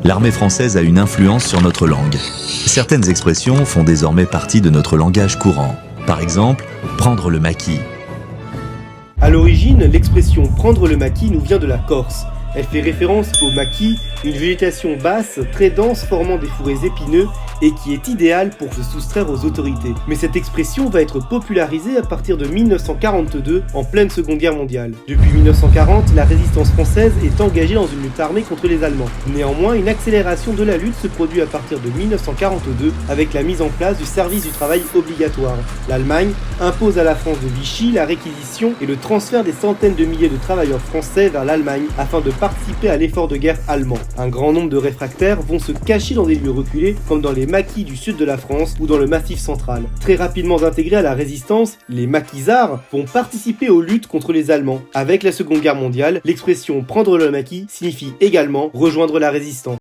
l'armée française a une influence sur notre langue. Certaines expressions font désormais partie de notre langage courant. Par exemple, prendre le maquis. À l'origine, l'expression « prendre le maquis » nous vient de la Corse. Elle fait référence au maquis, une végétation basse, très dense formant des fourrés épineux et qui est idéale pour se soustraire aux autorités. Mais cette expression va être popularisée à partir de 1942, en pleine Seconde Guerre mondiale. Depuis 1940, la résistance française est engagée dans une lutte armée contre les Allemands. Néanmoins, une accélération de la lutte se produit à partir de 1942 avec la mise en place du service du travail obligatoire. L'Allemagne impose à la France de Vichy la réquisition et le transfert des centaines de milliers de travailleurs français vers l'Allemagne afin de participer à l'effort de guerre allemand. Un grand nombre de réfractaires vont se cacher dans des lieux reculés comme dans les maquis du sud de la France ou dans le Massif central. Très rapidement intégrés à la résistance, les maquisards vont participer aux luttes contre les Allemands. Avec la Seconde Guerre mondiale, l'expression « prendre le maquis » signifie également rejoindre la résistance.